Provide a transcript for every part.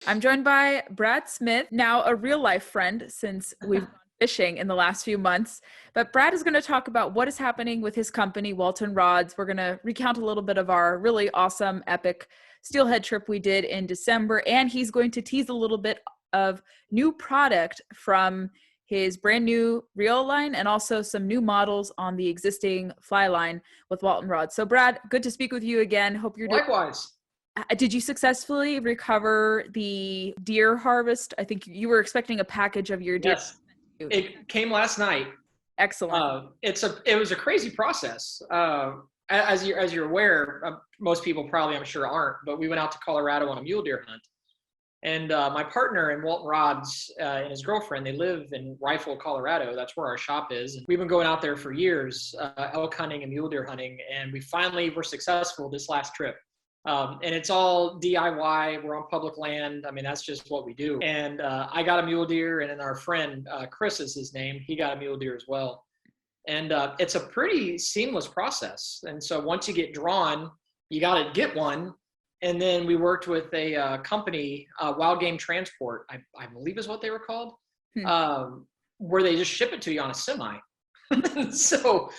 I'm joined by Brad Smith, now a real life friend since we've gone fishing in the last few months. But Brad is going to talk about what is happening with his company, Walton Rods. We're going to recount a little bit of our really awesome, epic Steelhead trip we did in December. And he's going to tease a little bit of new product from his brand new reel line and also some new models on the existing fly line with Walton Rods. So, Brad, good to speak with you again. Hope you're doing. Likewise. Did you successfully recover the deer harvest? I think you were expecting a package of your deer. Yes. It came last night. Excellent. It was a crazy process. As you're aware, most people probably I'm sure aren't, but we went out to Colorado on a mule deer hunt. And my partner in Walton Rods and his girlfriend, they live in Rifle, Colorado. That's where our shop is. And we've been going out there for years, elk hunting and mule deer hunting. And we finally were successful this last trip. And it's all DIY. We're on public land. I mean, that's just what we do. And I got a mule deer, and then our friend, Chris is his name, he got a mule deer as well. And it's a pretty seamless process. And so once you get drawn, you got to get one. And then we worked with a company, Wild Game Transport, I believe is what they were called, where they just ship it to you on a semi. So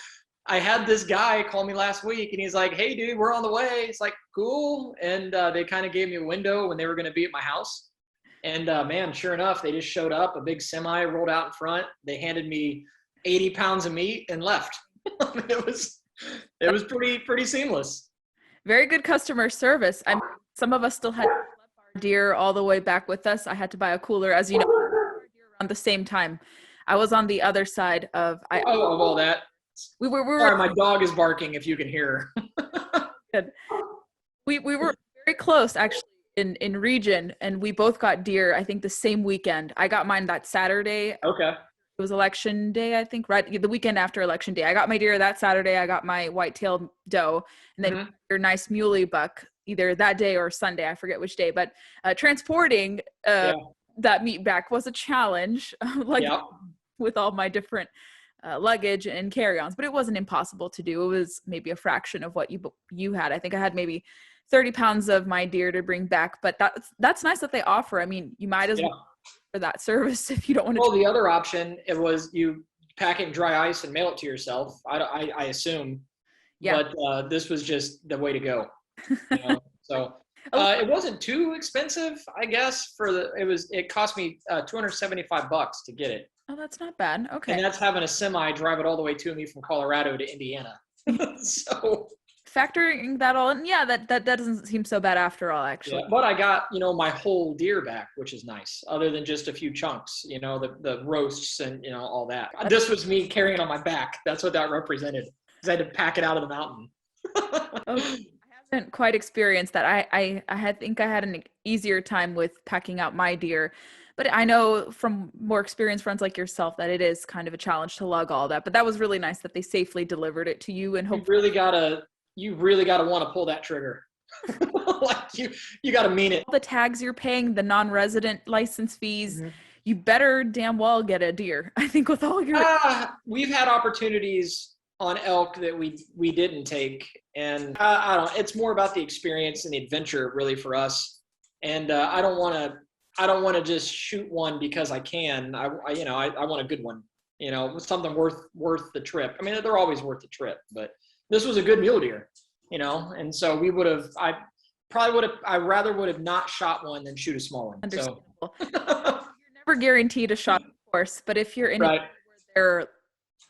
I had this guy call me last week, and he's like, "Hey, dude, we're on the way." It's like, cool. And they kind of gave me a window when they were going to be at my house. And man, sure enough, they just showed up. A big semi rolled out in front. They handed me 80 pounds of meat and left. It was pretty seamless. Very good customer service. I mean, some of us still had our deer all the way back with us. I had to buy a cooler, as you know, around the same time. I was on the other side of. Of all that. We were. Sorry, my dog is barking. If you can hear her. Good. We were very close actually in region, and we both got deer. I think the same weekend. I got mine that Saturday. Okay. It was election day, I think, right? The weekend after election day. I got my deer that Saturday. I got my white-tailed doe, and then your nice muley buck either that day or Sunday. I forget which day. But transporting that meat back was a challenge, with all my different luggage and carry-ons. But it wasn't impossible to do. It was maybe a fraction of what you had. I think I had maybe 30 pounds of my deer to bring back. But that's nice that they offer. I mean, you might as well for that service if you don't want to. Well, the other option, it was you pack it in dry ice and mail it to yourself. I assume. Yeah. But this was just the way to go. So it wasn't too expensive, I guess. It cost me $275 to get it. Oh, that's not bad. Okay. And that's having a semi drive it all the way to me from Colorado to Indiana. So factoring that all in, that doesn't seem so bad after all, actually. Yeah, but I got, my whole deer back, which is nice, other than just a few chunks, the roasts and, all that. This was me carrying it on my back. That's what that represented, because I had to pack it out of the mountain. I haven't quite experienced that. I think I had an easier time with packing out my deer. But I know from more experienced friends like yourself that it is kind of a challenge to lug all that. But that was really nice that they safely delivered it to you. And you really gotta want to pull that trigger. Like you gotta mean it. The tags you're paying, the non-resident license fees, you better damn well get a deer. I think with all your we've had opportunities on elk that we didn't take, and I don't know, it's more about the experience and the adventure really for us. And I don't want to just shoot one because I can. I want a good one. Something worth the trip. I mean, they're always worth the trip, but this was a good mule deer, and so I rather would have not shot one than shoot a small one. Understandable. So. You're never guaranteed a shot, of course, but if you're in where they're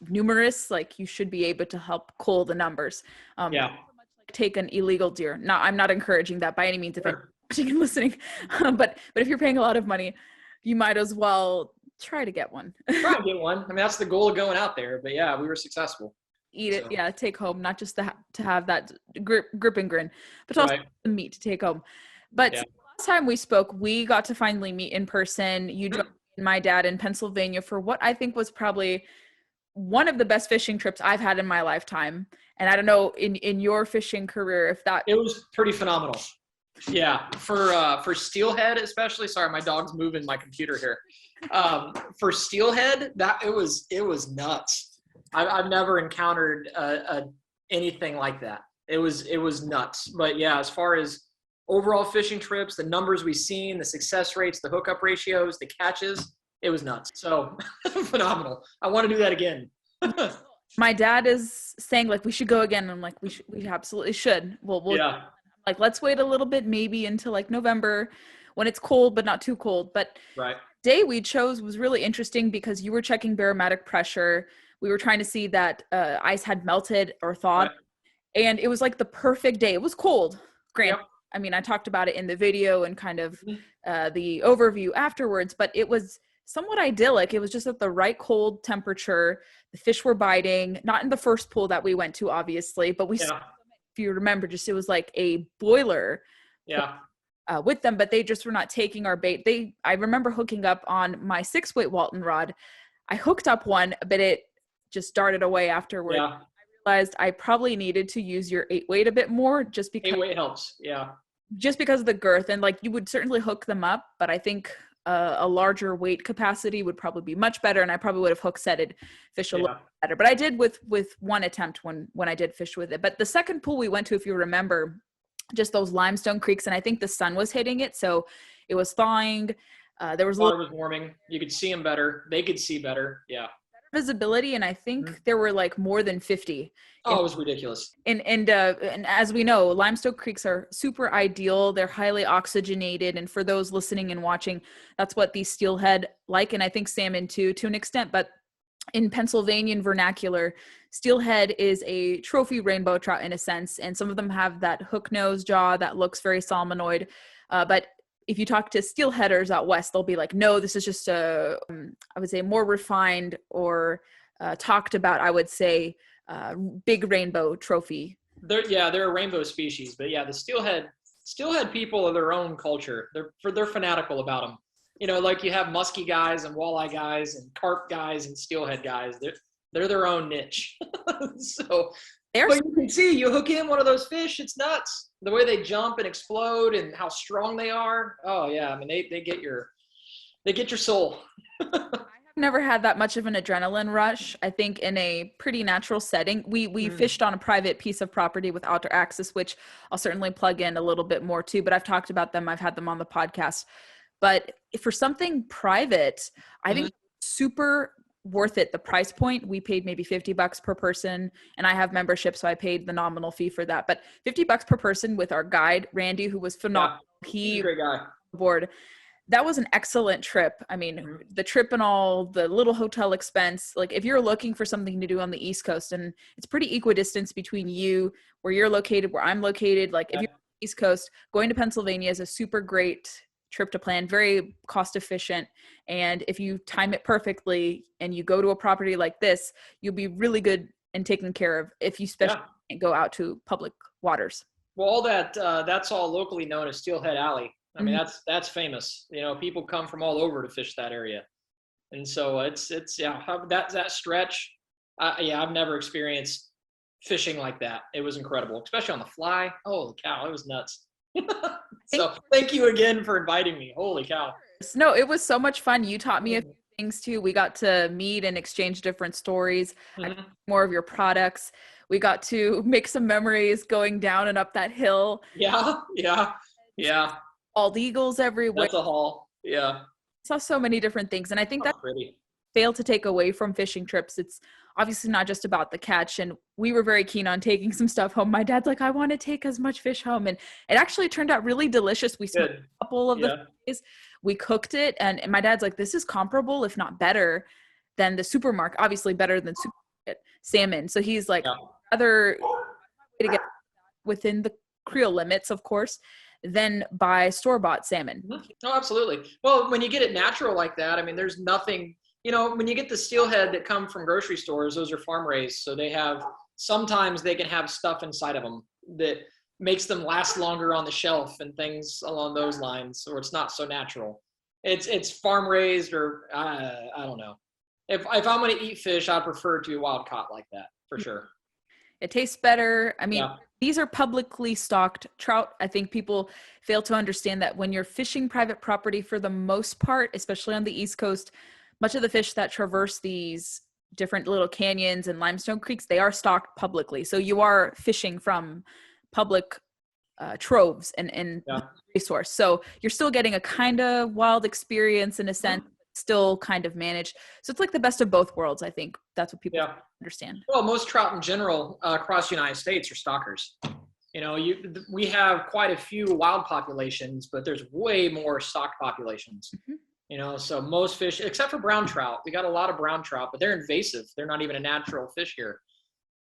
numerous, like you should be able to help cull the numbers. Not so much like take an illegal deer. I'm not encouraging that by any means if I'm watching and listening, but if you're paying a lot of money, you might as well try to get one. Try to get one. I mean, that's the goal of going out there, but we were successful. Eat it, take home, not just to have that grip and grin, but also the meat to take home. But last time we spoke, we got to finally meet in person. You joined my dad in Pennsylvania for what I think was probably one of the best fishing trips I've had in my lifetime. And I don't know in your fishing career if that. It was pretty phenomenal. Yeah, for Steelhead especially. Sorry, my dog's moving my computer here. For Steelhead, it was nuts. I've never encountered anything like that. It was nuts. But as far as overall fishing trips, the numbers we've seen, the success rates, the hookup ratios, the catches, it was nuts. So phenomenal. I want to do that again. My dad is saying like we should go again. I'm like we absolutely should. We'll Yeah. like let's wait a little bit, maybe until like November when it's cold but not too cold. But Right. day we chose was really interesting because you were checking barometric pressure. We were trying to see that ice had melted or thawed, Right. and it was like the perfect day. It was cold, granted. Yep. I mean, I talked about it in the video and kind of Mhm. the overview afterwards, but it was somewhat idyllic. It was just at the right cold temperature. The fish were biting, not in the first pool that we went to, obviously, but Yeah. if you remember, just it was like a boiler Yeah. with them, but they just were not taking our bait. I remember hooking up on my 6-weight Walton rod. I hooked up one, but it just darted away afterwards. Yeah. Realized I probably needed to use your 8-weight a bit more just because 8-weight helps. Yeah. of the girth, and like you would certainly hook them up, but I think a larger weight capacity would probably be much better, and I probably would have hook setted fish a little better. But I did with one attempt when I did fish with it. But the second pool we went to, if you remember, just those limestone creeks, and I think the sun was hitting it, so it was thawing. There was water was warming. You could see them better. They could see better. Yeah. Visibility, and I think there were like more than 50. Oh, it was ridiculous. And as we know, limestone creeks are super ideal. They're highly oxygenated, and for those listening and watching, that's what these steelhead like, and I think salmon too, to an extent. But in Pennsylvanian vernacular, steelhead is a trophy rainbow trout in a sense, and some of them have that hook nose jaw that looks very salmonoid. But if you talk to steelheaders out west, they'll be like, no, this is just I would say more refined or talked about, I would say, big rainbow trophy. They're a rainbow species, but yeah, the steelhead people are their own culture. They're fanatical about them. You know, like you have musky guys and walleye guys and carp guys and steelhead guys. They're their own niche. So, but you can see, you hook in one of those fish, it's nuts. The way they jump and explode and how strong they are. Oh yeah, I mean they get your soul. I've never had that much of an adrenaline rush. I think in a pretty natural setting. We fished on a private piece of property with outdoor access, which I'll certainly plug in a little bit more too, but I've talked about them. I've had them on the podcast. But for something private, I think super worth it. The price point, we paid maybe $50 per person, and I have membership, so I paid the nominal fee for that. But $50 per person with our guide, Randy, who was phenomenal. Yeah, he's a great guy. Board. That was an excellent trip. I mean, the trip and all, the little hotel expense, like if you're looking for something to do on the East Coast, and it's pretty equidistance between you, where you're located, where I'm located, like if you're on the East Coast, going to Pennsylvania is a super great trip to plan, very cost efficient. And if you time it perfectly and you go to a property like this, you'll be really good and taken care of if you especially go out to public waters. Well, all that's all locally known as Steelhead Alley. I mean, that's famous. You know, people come from all over to fish that area. And so it's that stretch. I've never experienced fishing like that. It was incredible, especially on the fly. Holy cow, it was nuts. So thank you again for inviting me. Holy cow. No, it was so much fun. You taught me a few things too. We got to meet and exchange different stories, more of your products. We got to make some memories going down and up that hill. Yeah. Bald eagles everywhere. That's a haul. Yeah. Saw so many different things. And I think that's pretty. Fail to take away from fishing trips. It's obviously not just about the catch, and we were very keen on taking some stuff home. My dad's like, I want to take as much fish home, and it actually turned out really delicious. We smoked a couple of the fish, we cooked it, and my dad's like, this is comparable, if not better than the supermarket, obviously better than supermarket salmon. So he's like, other way to get within the creel limits, of course, than buy store-bought salmon. Oh, absolutely. Well, when you get it natural like that, I mean, there's nothing. You know, when you get the steelhead that come from grocery stores, those are farm raised. So sometimes they can have stuff inside of them that makes them last longer on the shelf and things along those lines, or it's not so natural. It's farm raised, or I don't know. If I'm going to eat fish, I prefer to be wild caught like that, for sure. It tastes better. I mean, these are publicly stocked trout. I think people fail to understand that when you're fishing private property, for the most part, especially on the East Coast, much of the fish that traverse these different little canyons and limestone creeks, they are stocked publicly. So you are fishing from public troves and resource. So you're still getting a kind of wild experience in a sense, still kind of managed. So it's like the best of both worlds. I think that's what people understand. Well, most trout in general across the United States are stockers. We have quite a few wild populations, but there's way more stock populations. So most fish, except for brown trout, we got a lot of brown trout, but they're invasive. They're not even a natural fish here.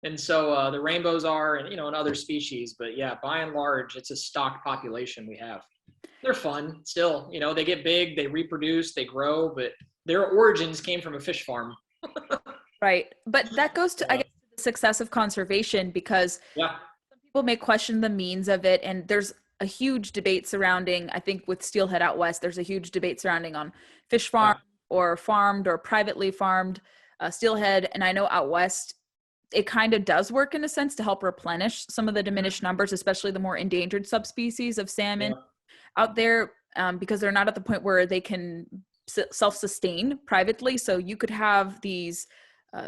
And so the rainbows are, and other species, but yeah, by and large, it's a stock population we have. They're fun still, they get big, they reproduce, they grow, but their origins came from a fish farm. Right. But that goes to, I guess, the success of conservation, because some people may question the means of it. And there's a huge debate surrounding, I think with steelhead out west, there's a huge debate surrounding on fish farm or farmed or privately farmed steelhead. And I know out west, it kind of does work in a sense to help replenish some of the diminished numbers, especially the more endangered subspecies of salmon out there, because they're not at the point where they can self-sustain privately. So you could have these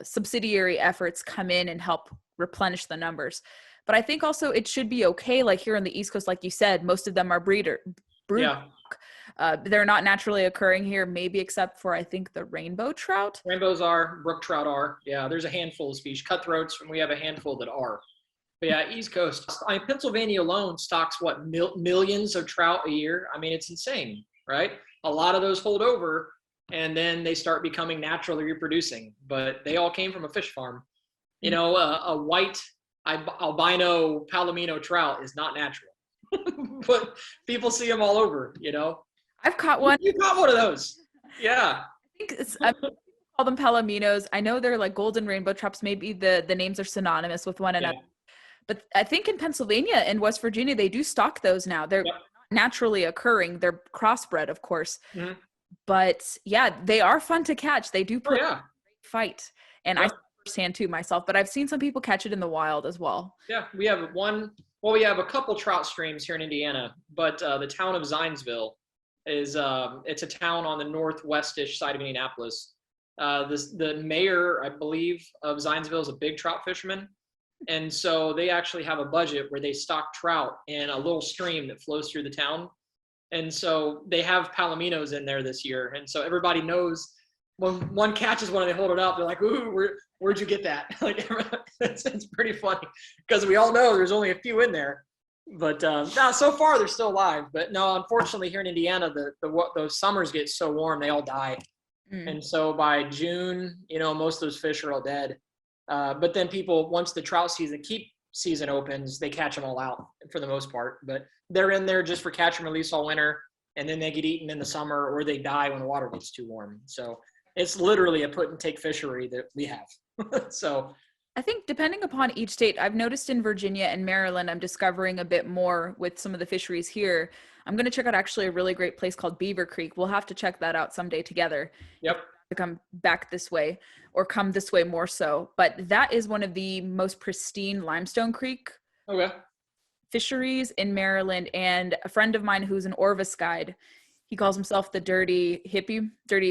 subsidiary efforts come in and help replenish the numbers. But I think also it should be okay. Like here on the East Coast, like you said, most of them are brood. They're not naturally occurring here, maybe except for, I think, the rainbow trout. Rainbows are, brook trout are. Yeah, there's a handful of species. Cutthroats, and we have a handful that are. But yeah, East Coast. Pennsylvania alone stocks, millions of trout a year? I mean, it's insane, right? A lot of those hold over, and then they start becoming naturally reproducing. But they all came from a fish farm. A white albino palomino trout is not natural. But people see them all over, I've caught one. You caught one of those. Yeah. I think I call them palominos. I know they're like golden rainbow trouts. Maybe the names are synonymous with one another. But I think in Pennsylvania and West Virginia, they do stock those now. They're not naturally occurring. They're crossbred, of course. But yeah, they are fun to catch. They do put a great fight. And I firsthand too myself, but I've seen some people catch it in the wild as well. Yeah, we have we have a couple trout streams here in Indiana, but the town of Zionsville is it's a town on the northwestish side of Indianapolis. The mayor, I believe, of Zionsville is a big trout fisherman. And so they actually have a budget where they stock trout in a little stream that flows through the town. And so they have palominos in there this year. And so everybody knows when one catches one and they hold it up, they're like, ooh, where'd you get that? Like, it's pretty funny because we all know there's only a few in there. But no, so far they're still alive. But no, unfortunately here in Indiana, those summers get so warm, they all die. And so by June, most of those fish are all dead. But then people, once the trout season opens, they catch them all out for the most part. But they're in there just for catch and release all winter, and then they get eaten in the summer or they die when the water gets too warm. So it's literally a put and take fishery that we have. So I think depending upon each state, I've noticed in Virginia and Maryland, I'm discovering a bit more with some of the fisheries here. I'm going to check out actually a really great place called Beaver Creek. We'll have to check that out someday together. Yep. To come back this way or come this way more so. But that is one of the most pristine limestone creek fisheries in Maryland. And a friend of mine who's an Orvis guide, he calls himself the dirty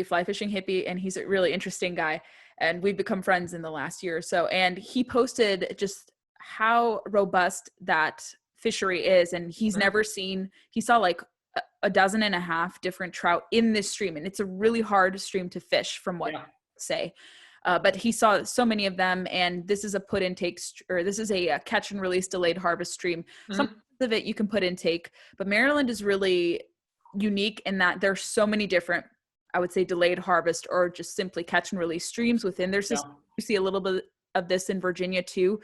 fly fishing hippie. And he's a really interesting guy. And we've become friends in the last year or so. And he posted just how robust that fishery is. And he's never seen, he saw like a dozen and a half different trout in this stream. And it's a really hard stream to fish from what I say. But he saw so many of them. And this is a put and take, or this is a catch and release delayed harvest stream. Some of it you can put and take, but Maryland is really unique in that there's so many different, I would say, delayed harvest or just simply catch and release streams within their system. You see a little bit of this in Virginia too.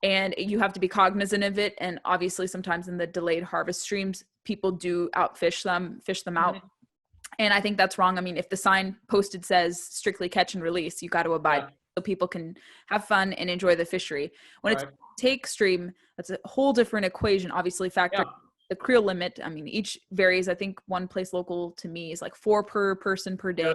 And you have to be cognizant of it. And obviously sometimes in the delayed harvest streams, people do fish them out. And I think that's wrong. I mean, if the sign posted says strictly catch and release, you got to abide so people can have fun and enjoy the fishery. When it's take stream, that's a whole different equation, obviously factor the creel limit. I mean, each varies. I think one place local to me is like 4 per person per day.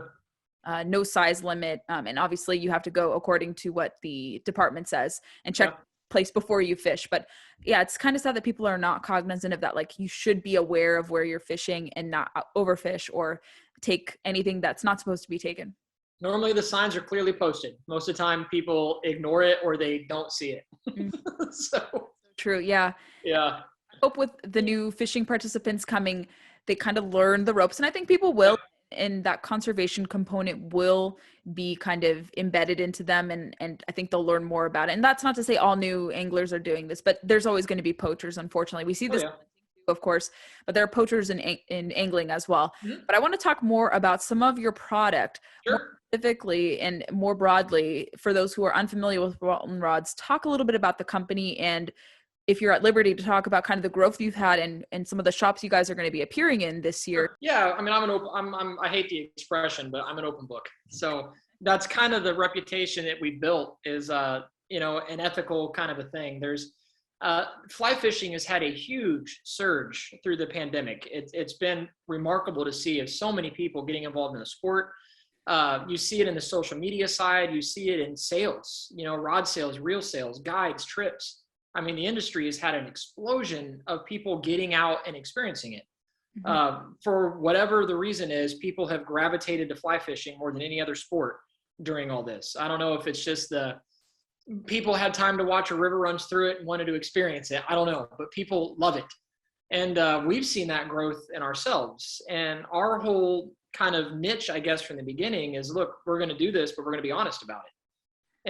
No size limit. And obviously you have to go according to what the department says and check place before you fish. But yeah, it's kind of sad that people are not cognizant of that. Like you should be aware of where you're fishing and not overfish or take anything that's not supposed to be taken. Normally the signs are clearly posted. Most of the time people ignore it or they don't see it. So true. Yeah. Yeah. Hope with the new fishing participants coming, they kind of learn the ropes. And I think people Yep. will, and that conservation component will be kind of embedded into them. And I think they'll learn more about it. And that's not to say all new anglers are doing this, but there's always going to be poachers, unfortunately. We see Oh this, yeah. of course, but there are poachers in angling as well. Mhm. But I want to talk more about some of your product, more Sure. specifically and more broadly for those who are unfamiliar with Walton Rods. Talk a little bit about the company, and if you're at liberty to talk about kind of the growth you've had and some of the shops you guys are going to be appearing in this year. Sure. Yeah, I mean, I hate the expression, but I'm an open book. So that's kind of the reputation that we built is, an ethical kind of a thing. Fly fishing has had a huge surge through the pandemic. It's been remarkable to see of so many people getting involved in the sport. You see it in the social media side. You see it in sales, rod sales, reel sales, guides, trips. I mean, the industry has had an explosion of people getting out and experiencing it. For whatever the reason is, people have gravitated to fly fishing more than any other sport during all this. I don't know if it's just the people had time to watch a river runs through it and wanted to experience it. I don't know, but people love it. And we've seen that growth in ourselves. And our whole kind of niche, I guess, from the beginning is, look, we're going to do this, but we're going to be honest about it.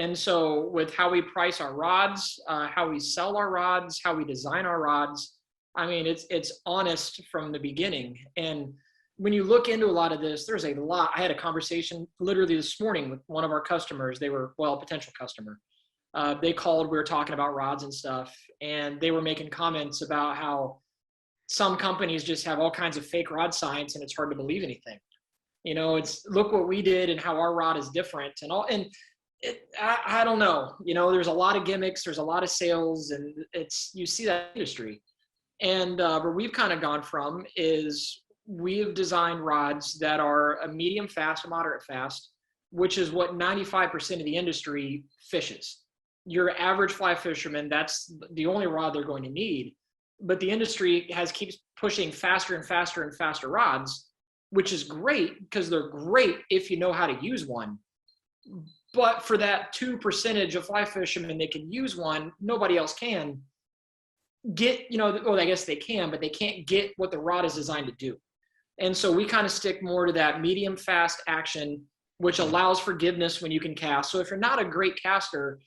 And so with how we price our rods, how we sell our rods, how we design our rods, I mean, it's honest from the beginning. And when you look into a lot of this, there's a lot. I had a conversation literally this morning with one of our customers. They were, a potential customer. They called, we were talking about rods and stuff, and they were making comments about how some companies just have all kinds of fake rod science and it's hard to believe anything. It's look what we did and how our rod is different and all. And I don't know, there's a lot of gimmicks, there's a lot of sales, and you see that industry. And where we've kind of gone from is we've designed rods that are a medium fast, a moderate fast, which is what 95% of the industry fishes. Your average fly fisherman, that's the only rod they're going to need. But the industry keeps pushing faster and faster and faster rods, which is great because they're great if you know how to use one. But for that 2% of fly fishermen that can use one, nobody else can get, I guess they can, but they can't get what the rod is designed to do. And so we kind of stick more to that medium fast action, which allows forgiveness when you can cast. So if you're not a great caster,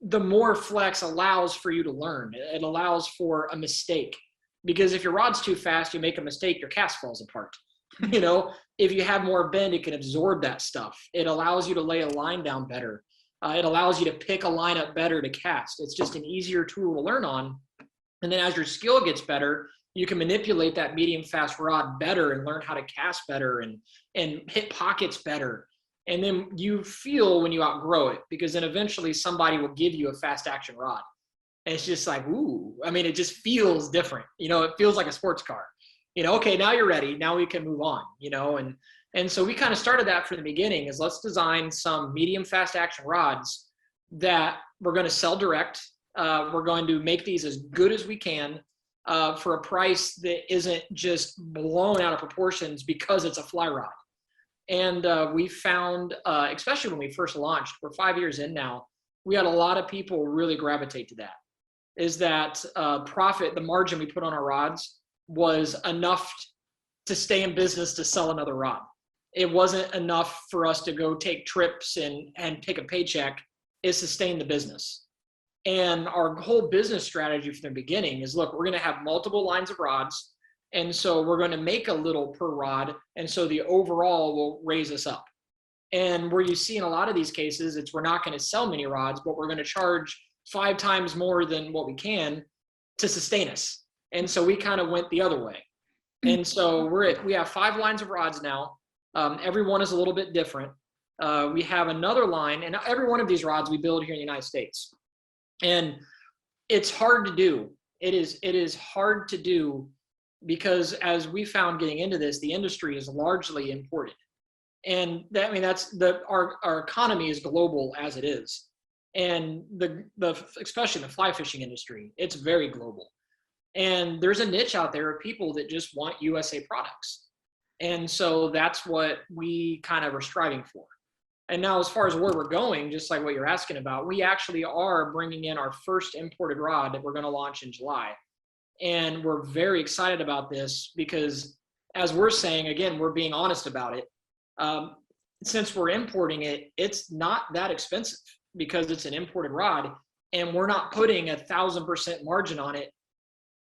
the more flex allows for you to learn. It allows for a mistake, because if your rod's too fast, you make a mistake, your cast falls apart. If you have more bend, it can absorb that stuff. It allows you to lay a line down better. It allows you to pick a line up better to cast. It's just an easier tool to learn on. And then as your skill gets better, you can manipulate that medium fast rod better and learn how to cast better and hit pockets better. And then you feel when you outgrow it, because then eventually somebody will give you a fast action rod. And it's just like, ooh, I mean, it just feels different. It feels like a sports car. Okay, now you're ready. Now we can move on, and so we kind of started that from the beginning is let's design some medium fast action rods that we're going to sell direct. We're going to make these as good as we can for a price that isn't just blown out of proportions because it's a fly rod. And we found, especially when we first launched, we're 5 years in now, we had a lot of people really gravitate to that. Is that profit, the margin we put on our rods was enough to stay in business to sell another rod. It wasn't enough for us to go take trips and take a paycheck. It sustained the business. And our whole business strategy from the beginning is, look, we're going to have multiple lines of rods. And so we're going to make a little per rod. And so the overall will raise us up. And where you see in a lot of these cases, it's we're not going to sell many rods, but we're going to charge 5 times more than what we can to sustain us. And so we kind of went the other way. And so we have 5 lines of rods now. Every one is a little bit different. We have another line, and every one of these rods we build here in the United States. And it's hard to do. It is hard to do because as we found getting into this, the industry is largely imported. And that, I mean, our economy is global as it is. And especially the fly fishing industry, it's very global. And there's a niche out there of people that just want USA products. And so that's what we kind of are striving for. And now as far as where we're going, just like what you're asking about, we actually are bringing in our first imported rod that we're going to launch in July. And we're very excited about this because, as we're saying, again, we're being honest about it. Since we're importing it, it's not that expensive because it's an imported rod, and we're not putting 1,000% margin on it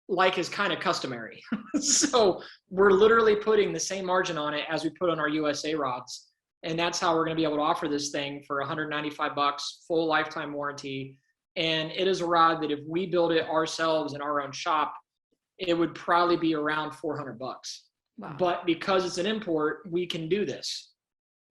like is kind of customary. So we're literally putting the same margin on it as we put on our USA rods. And that's how we're going to be able to offer this thing for $195, full lifetime warranty. And it is a rod that if we build it ourselves in our own shop, it would probably be around $400. Wow. But because it's an import, we can do this.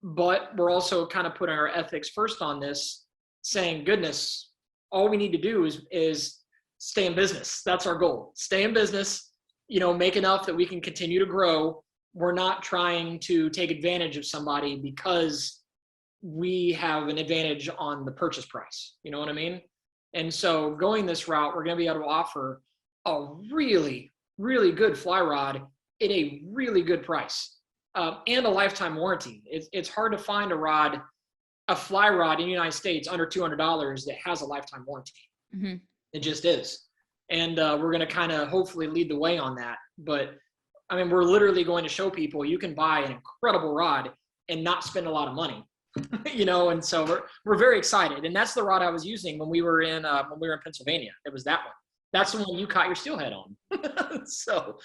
But we're also kind of putting our ethics first on this, saying, goodness, all we need to do is stay in business. That's our goal. Stay in business, make enough that we can continue to grow. We're not trying to take advantage of somebody because we have an advantage on the purchase price. You know what I mean? And so going this route, we're going to be able to offer a really, really good fly rod at a really good price, and a lifetime warranty. It's hard to find a fly rod in the United States under $200 that has a lifetime warranty. Mm-hmm. It just is. And we're going to kind of hopefully lead the way on that. But I mean, we're literally going to show people you can buy an incredible rod and not spend a lot of money, and so we're very excited. And that's the rod I was using when we were in Pennsylvania. It was that one. That's the one you caught your steelhead on. So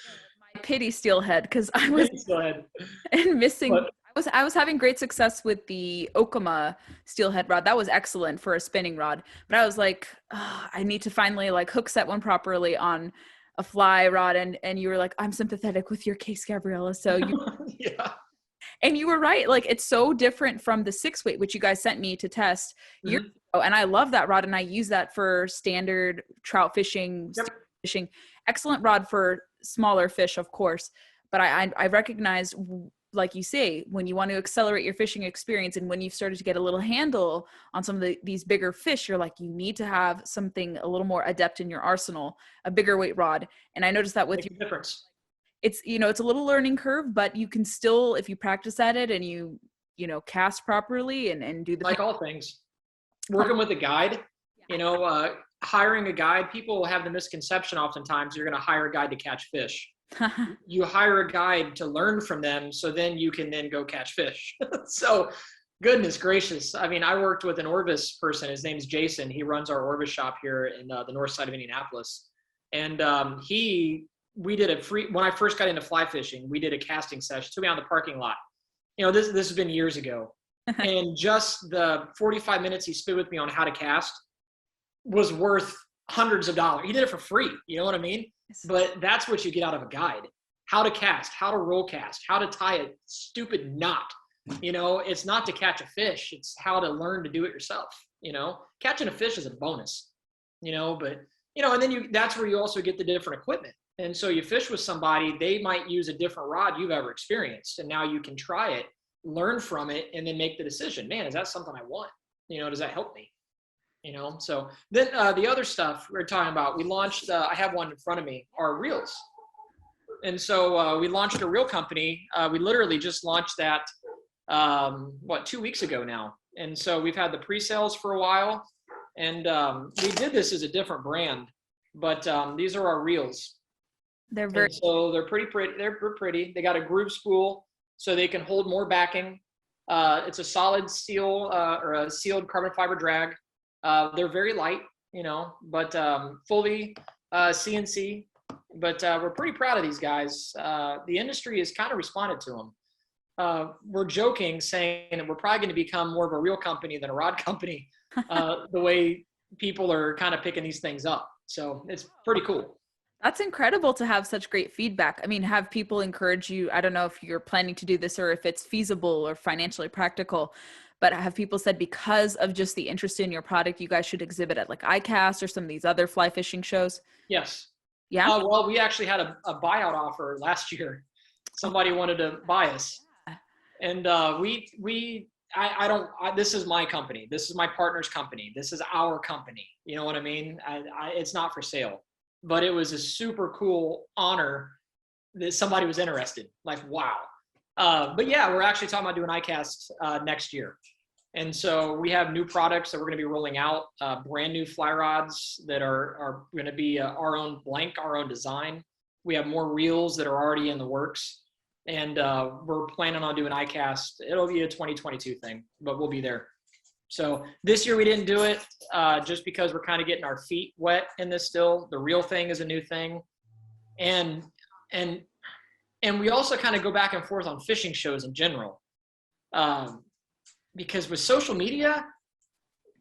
my pity steelhead, because I was and missing. But, I was having great success with the Okama steelhead rod. That was excellent for a spinning rod. But I was like, I need to finally hook set one properly on a fly rod. And you were like, I'm sympathetic with your case, Gabriella. So you, yeah. And you were right. It's so different from the 6-weight, which you guys sent me to test years ago. And I love that rod. And I use that for standard trout fishing, fishing. Excellent rod for smaller fish, of course. But I recognized, like you say, when you want to accelerate your fishing experience and when you've started to get a little handle on some of these bigger fish, you're like, you need to have something a little more adept in your arsenal, a bigger weight rod. And I noticed that with your difference. It's, it's a little learning curve, but you can still, if you practice at it and you cast properly and do the like all things, working with a guide, hiring a guide, people have the misconception oftentimes you're going to hire a guide to catch fish. You hire a guide to learn from them, so then you can then go catch fish. So goodness gracious. I mean, I worked with an Orvis person. His name's Jason. He runs our Orvis shop here in the north side of Indianapolis. And we did when I first got into fly fishing, we did a casting session. Took me out in the parking lot. This has been years ago. And just the 45 minutes he spent with me on how to cast was worth hundreds of dollars. He did it for free. You know what I mean? But that's what you get out of a guide. How to cast, how to roll cast, how to tie a stupid knot. It's not to catch a fish. It's how to learn to do it yourself. Catching a fish is a bonus, but, and then that's where you also get the different equipment. And so you fish with somebody, they might use a different rod you've ever experienced. And now you can try it, learn from it, and then make the decision. Man, is that something I want? Does that help me? So then the other stuff we're talking about, we launched, I have one in front of me, our reels. And so we launched a reel company. We literally just launched that, 2 weeks ago now. And so we've had the pre-sales for a while, and we did this as a different brand, but these are our reels. They're very, so they're pretty. They're pretty. They got a groove spool so they can hold more backing. It's a solid steel or a sealed carbon fiber drag. They're very light, but fully CNC. But we're pretty proud of these guys. The industry has kind of responded to them. We're joking, saying that we're probably going to become more of a reel company than a rod company, the way people are kind of picking these things up. So it's pretty cool. That's incredible to have such great feedback. I mean, have people encourage you? I don't know if you're planning to do this or if it's feasible or financially practical, but have people said because of just the interest in your product, you guys should exhibit at ICAST or some of these other fly fishing shows? Yes. Yeah. Well, we actually had a buyout offer last year. Somebody wanted to buy us, and this is my company. This is my partner's company. This is our company. You know what I mean? It's not for sale, but it was a super cool honor that somebody was interested. Wow. But yeah, we're actually talking about doing ICAST next year. And so we have new products that we're going to be rolling out, brand new fly rods that are going to be our own blank, our own design. We have more reels that are already in the works. And we're planning on doing iCast. It'll be a 2022 thing, but we'll be there. So this year we didn't do it just because we're kind of getting our feet wet in this still. The reel thing is a new thing. And we also kind of go back and forth on fishing shows in general. Because with social media,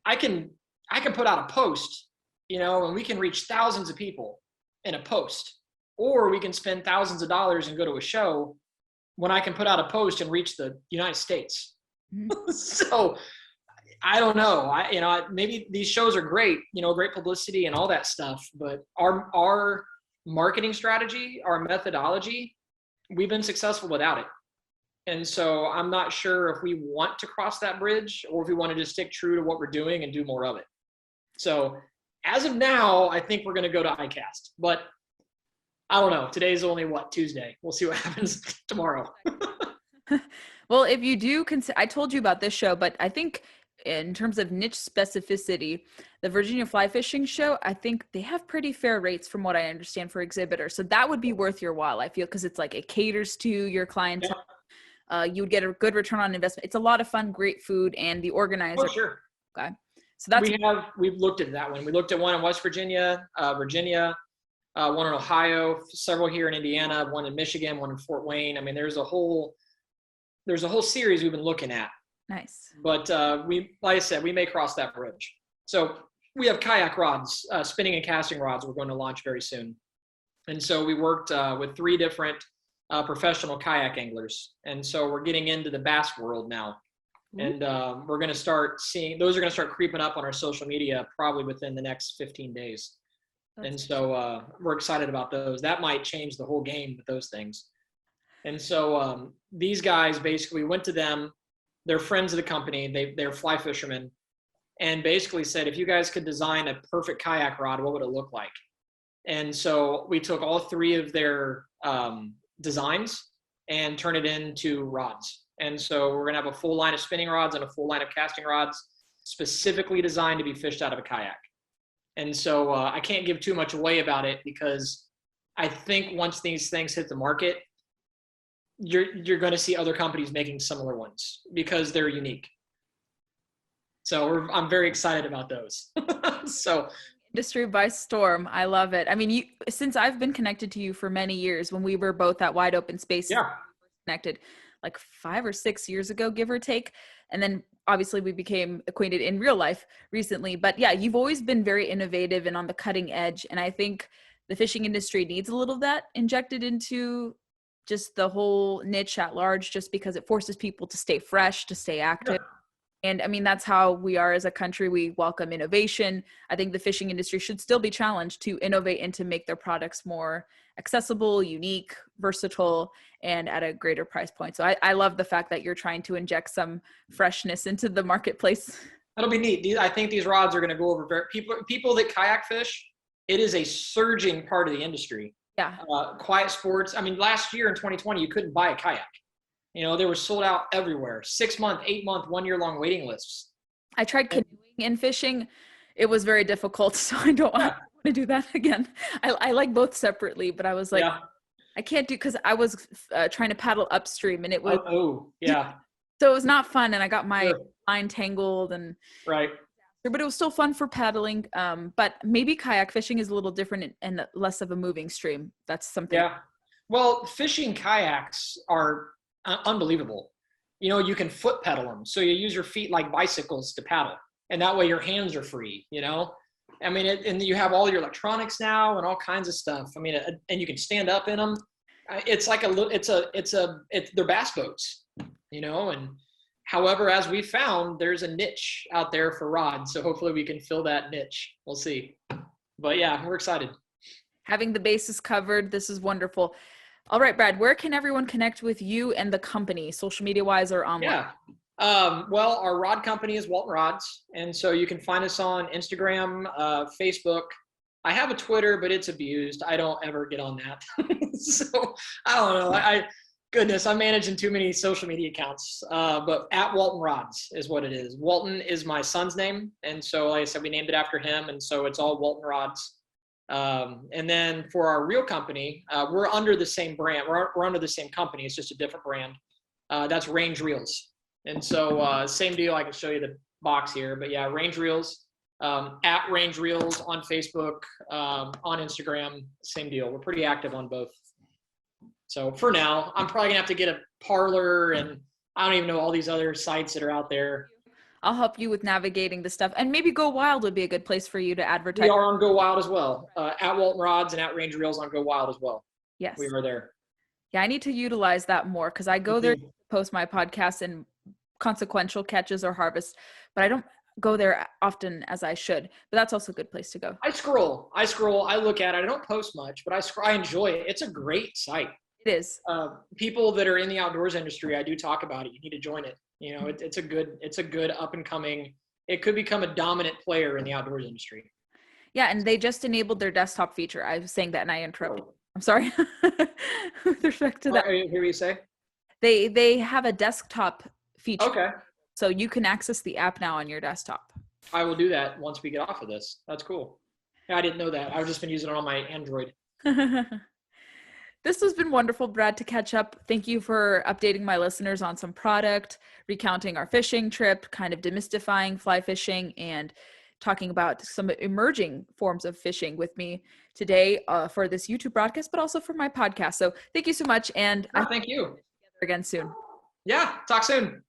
I can put out a post, you know, and we can reach thousands of people in a post, or we can spend thousands of dollars and go to a show when I can put out a post and reach the United States. Mm-hmm. So I don't know. Maybe these shows are great, you know, great publicity and all that stuff, but our marketing strategy, our methodology, we've been successful without it. And so I'm not sure if we want to cross that bridge or if we want to just stick true to what we're doing and do more of it. So as of now, I think we're going to go to iCast, but I don't know. Today's only Tuesday. We'll see what happens tomorrow. Well, if you do I told you about this show, but I think in terms of niche specificity, the Virginia Fly Fishing Show, I think they have pretty fair rates from what I understand for exhibitors. So that would be worth your while, I feel, because it's like it caters to your clientele. Yeah. You would get a good return on investment. It's a lot of fun, great food, and the organizer. Oh, sure. Okay. So that's we've looked at that one. We looked at one in West Virginia, one in Ohio, several here in Indiana, one in Michigan, one in Fort Wayne. I mean, there's a whole series we've been looking at. Nice. But like I said, we may cross that bridge. So we have kayak rods, spinning and casting rods we're going to launch very soon. And so we worked with 3 different professional kayak anglers. And so we're getting into the bass world now. Mm-hmm. And we're going to start seeing, those are going to start creeping up on our social media probably within the next 15 days. And so we're excited about those. That might change the whole game with those things. And so these guys basically went to them. They're friends of the company. They're fly fishermen, and basically said, if you guys could design a perfect kayak rod, what would it look like? And so we took all 3 of their designs and turned it into rods. And so we're going to have a full line of spinning rods and a full line of casting rods specifically designed to be fished out of a kayak. And so I can't give too much away about it because I think once these things hit the market, you're going to see other companies making similar ones because they're unique. So I'm very excited about those. So industry by storm. I love it. I mean, since I've been connected to you for many years, when we were both at Wide Open Space, connected like 5 or 6 years ago, give or take. And then obviously we became acquainted in real life recently, but yeah, you've always been very innovative and on the cutting edge. And I think the fishing industry needs a little of that injected into just the whole niche at large, just because it forces people to stay fresh, to stay active. Yeah. And I mean, that's how we are as a country. We welcome innovation. I think the fishing industry should still be challenged to innovate and to make their products more accessible, unique, versatile, and at a greater price point. So I love the fact that you're trying to inject some freshness into the marketplace. That'll be neat. I think these rods are going to go over people that kayak fish. It is a surging part of the industry. Yeah. Quiet sports. I mean, last year in 2020, you couldn't buy a kayak. You know, they were sold out everywhere. 6-month, 8-month, 1-year-long waiting lists. I tried canoeing and fishing. It was very difficult, so I don't want to do that again. I like both separately, but I was like, I can't do, because I was trying to paddle upstream, and it was so it was not fun, and I got my line tangled and but it was still fun for paddling. But maybe kayak fishing is a little different and less of a moving stream. That's something. Yeah. Well, fishing kayaks are unbelievable. You know, you can foot pedal them. So you use your feet like bicycles to paddle. And that way your hands are free, you know? I mean, and you have all your electronics now and all kinds of stuff. I mean, and you can stand up in them. It's like they're bass boats, you know? And however, as we found, there's a niche out there for rods. So hopefully we can fill that niche. We'll see. But yeah, we're excited. Having the bases covered. This is wonderful. All right, Brad, where can everyone connect with you and the company, social media wise or online? Yeah. Well, our rod company is Walton Rods. And so you can find us on Instagram, Facebook. I have a Twitter, but it's abused. I don't ever get on that. So I don't know. Goodness, I'm managing too many social media accounts. But at Walton Rods is what it is. Walton is my son's name, and so like I said, we named it after him, and so it's all Walton Rods. And then for our real company, we're under the same brand. We're under the same company. It's just a different brand. That's Range Reels. And so same deal. I can show you the box here, but yeah, Range Reels. At Range Reels on Facebook, on Instagram, same deal. We're pretty active on both. So for now, I'm probably gonna have to get a parlor, and I don't even know all these other sites that are out there. I'll help you with navigating the stuff, and maybe Go Wild would be a good place for you to advertise. We are on Go Wild as well. At Walton Rods and at Range Reels on Go Wild as well. Yes, we are there. Yeah, I need to utilize that more because I go there to post my podcasts and consequential catches or harvests, but I don't go there often as I should. But that's also a good place to go. I scroll, I look at it. I don't post much, but I enjoy it. It's a great site. It is. People that are in the outdoors industry, I do talk about it. You need to join it. You know, it's a good up and coming. It could become a dominant player in the outdoors industry. Yeah, and they just enabled their desktop feature. I was saying that and I interrupted. I'm sorry. With respect to that. Hear what you say? They have a desktop feature. Okay. So you can access the app now on your desktop. I will do that once we get off of this. That's cool. Yeah, I didn't know that. I've just been using it on my Android. This has been wonderful, Brad, to catch up. Thank you for updating my listeners on some product, recounting our fishing trip, kind of demystifying fly fishing, and talking about some emerging forms of fishing with me today for this YouTube broadcast, but also for my podcast. So thank you so much. And thank you. Again soon. Yeah, talk soon.